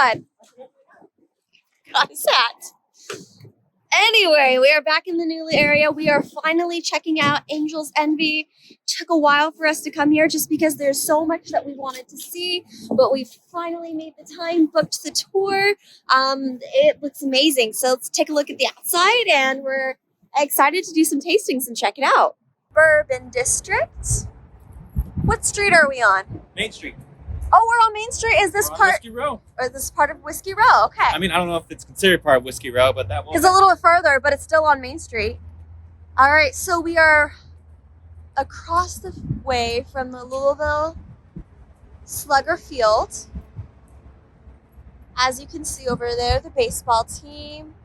on. Got his hat. Anyway, we are back in the Newly area. We are finally checking out Angel's Envy. Took a while for us to come here just because there's so much that we wanted to see, but we finally made the time, booked the tour. It looks amazing. So let's take a look at the outside, and we're excited to do some tastings and check it out. Bourbon District. What street are we on? Main Street. Oh, we're on Main Street. Is this part? Whiskey Row. Or is this part of Whiskey Row? Okay. I mean, I don't know if it's considered part of Whiskey Row, but that will. It's a little bit further, but it's still on Main Street. All right, so we are across the way from the Louisville Slugger Field. As you can see over there, the baseball team.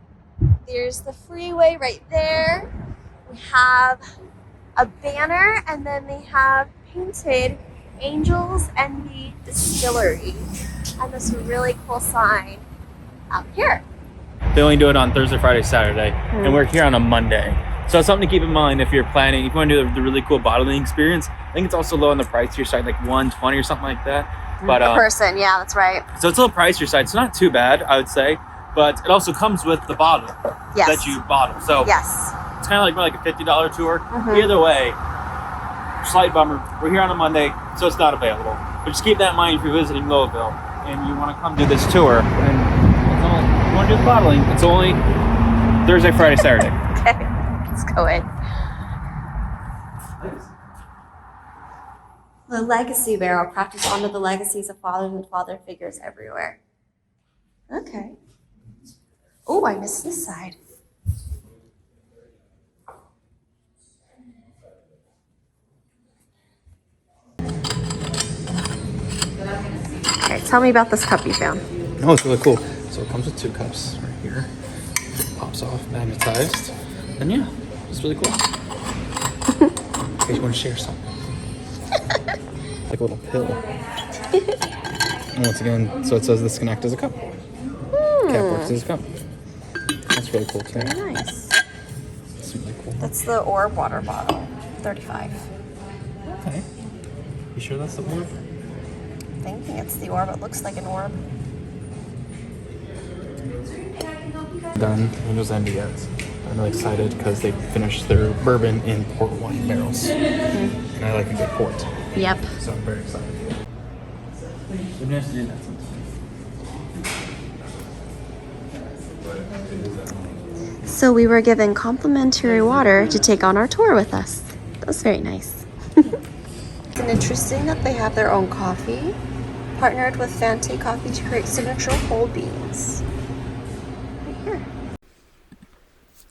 There's the freeway right there. We have a banner, and then they have painted Angel's Envy Distillery and this really cool sign out here. They only do it on Thursday, Friday, Saturday, and we're here on a Monday. So it's something to keep in mind if you're planning, if you want to do the really cool bottling experience. I think it's also low on the price to your side, like $120 or something like that. But per person, yeah, that's right. So it's a little price to your side. It's not too bad, I would say, but it also comes with the bottle that you bottle. So yes, it's kind of like a $50 tour. Either way, slight bummer. We're here on a Monday, so it's not available. But just keep that in mind if you're visiting Louisville and you want to come do this tour. And it's only, if you want to do the bottling, it's only Thursday, Friday, Saturday. Okay, let's go in. The legacy barrel, practice onto the legacies of fathers and father figures everywhere. Okay. Oh, I missed this side. Okay, tell me about this cup you found. Oh, it's really cool. So it comes with 2 cups right here. It pops off, magnetized. And yeah, it's really cool. In case you want to share something. Like a little pill. And once again, so it says this can act as a cup. Cap works as a cup. That's really cool too. Very nice. That's really cool. That's the orb water bottle, 35. Okay. You sure that's the orb? I think it's the orb. It looks like an orb. Done. Angel's Envy yet. I'm really excited because they finished their bourbon in port wine barrels. And I like a good port. Yep. So I'm very excited. We have to do that sometime. So we were given complimentary water to take on our tour with us. That was very nice. It's interesting that they have their own coffee, partnered with Fante Coffee to create signature whole beans. Right here.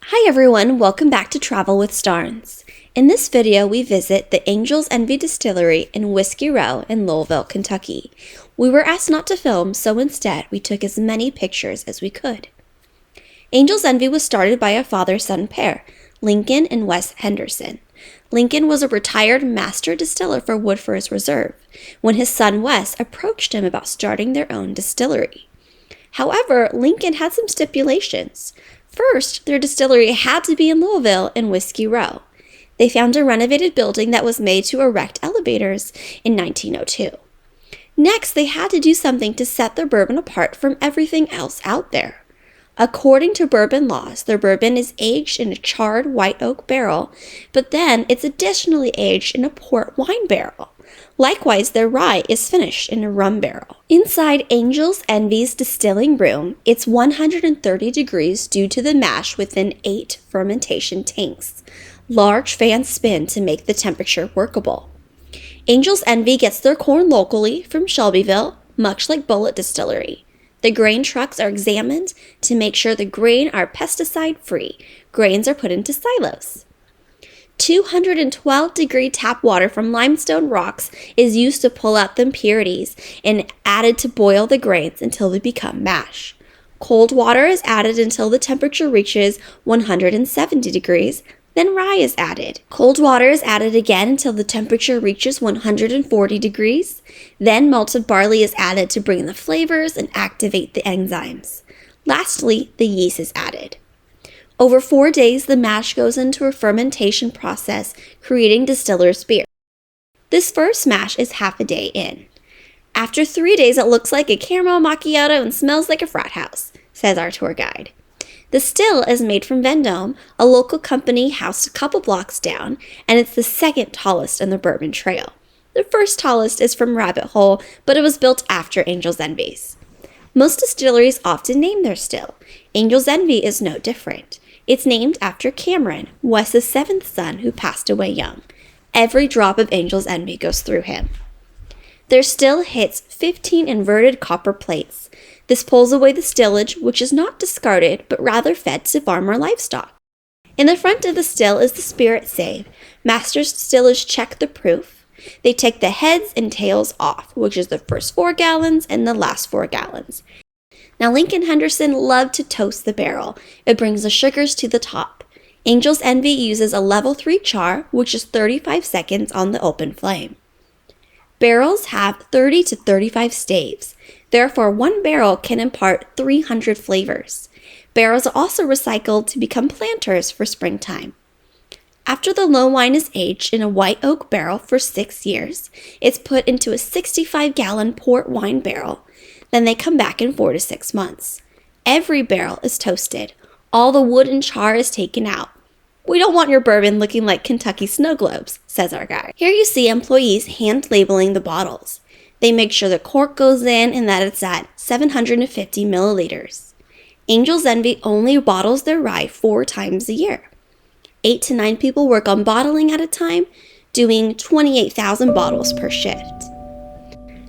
Hi everyone, welcome back to Travel with Starnes. In this video, we visit the Angel's Envy Distillery in Whiskey Row in Louisville, Kentucky. We were asked not to film, so instead we took as many pictures as we could. Angel's Envy was started by a father-son pair, Lincoln and Wes Henderson. Lincoln was a retired master distiller for Woodford's Reserve when his son Wes approached him about starting their own distillery. However, Lincoln had some stipulations. First, their distillery had to be in Louisville in Whiskey Row. They found a renovated building that was made to erect elevators in 1902. Next, they had to do something to set their bourbon apart from everything else out there. According to bourbon laws, their bourbon is aged in a charred white oak barrel, but then it's additionally aged in a port wine barrel. Likewise, their rye is finished in a rum barrel. Inside Angel's Envy's distilling room, it's 130 degrees due to the mash within 8 fermentation tanks. Large fans spin to make the temperature workable. Angel's Envy gets their corn locally from Shelbyville, much like Bullet Distillery. The grain trucks are examined to make sure the grain are pesticide-free. Grains are put into silos. 212-degree tap water from limestone rocks is used to pull out the impurities and added to boil the grains until they become mash. Cold water is added until the temperature reaches 170 degrees. Then rye is added. Cold water is added again until the temperature reaches 140 degrees. Then malted barley is added to bring the flavors and activate the enzymes. Lastly, the yeast is added. Over 4 days, the mash goes into a fermentation process, creating distiller's beer. This first mash is half a day in. After 3 days, it looks like a caramel macchiato and smells like a frat house, says our tour guide. The still is made from Vendome, a local company housed a couple blocks down, and it's the second tallest in the Bourbon Trail. The first tallest is from Rabbit Hole, but it was built after Angel's Envy's. Most distilleries often name their still. Angel's Envy is no different. It's named after Cameron, Wes's seventh son who passed away young. Every drop of Angel's Envy goes through him. Their still hits 15 inverted copper plates. This pulls away the stillage, which is not discarded, but rather fed to farmer livestock. In the front of the still is the spirit save. Master distillers check the proof. They take the heads and tails off, which is the first 4 gallons and the last 4 gallons. Now, Lincoln Henderson loved to toast the barrel. It brings the sugars to the top. Angel's Envy uses a level 3 char, which is 35 seconds on the open flame. Barrels have 30 to 35 staves. Therefore, one barrel can impart 300 flavors. Barrels are also recycled to become planters for springtime. After the low wine is aged in a white oak barrel for 6 years, it's put into a 65-gallon port wine barrel. Then they come back in 4 to 6 months. Every barrel is toasted. All the wood and char is taken out. We don't want your bourbon looking like Kentucky snow globes, says our guy. Here you see employees hand labeling the bottles. They make sure the cork goes in and that it's at 750 milliliters. Angel's Envy only bottles their rye 4 times a year. 8 to 9 people work on bottling at a time, doing 28,000 bottles per shift.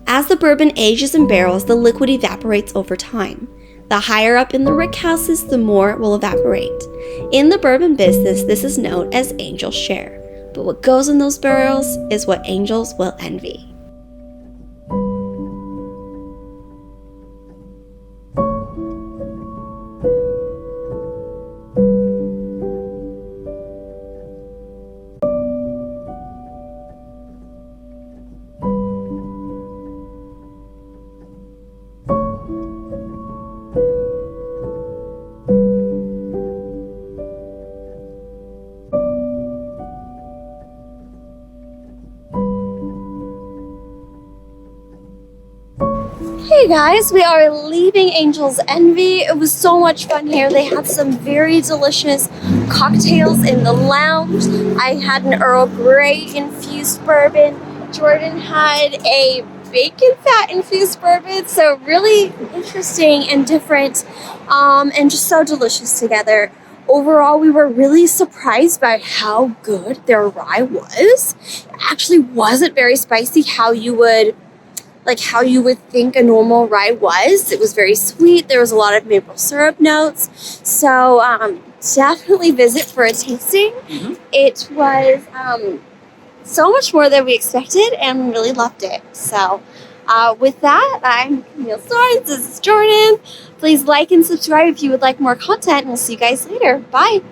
As the bourbon ages in barrels, the liquid evaporates over time. The higher up in the rick houses, the more it will evaporate. In the bourbon business, this is known as Angel's Share. But what goes in those barrels is what angels will envy. Hey guys, we are leaving Angel's Envy. It was so much fun here. They had some very delicious cocktails in the lounge. I had an Earl Grey infused bourbon. Jordan had a bacon fat infused bourbon. So really interesting and different and just so delicious together. Overall, we were really surprised by how good their rye was. It actually wasn't very spicy how you would think a normal rye was. It was very sweet. There was a lot of maple syrup notes. So definitely visit for a tasting. It was so much more than we expected and really loved it. So with that, I'm Camille Starnes. This is Jordan. Please like and subscribe if you would like more content, and we'll see you guys later. Bye.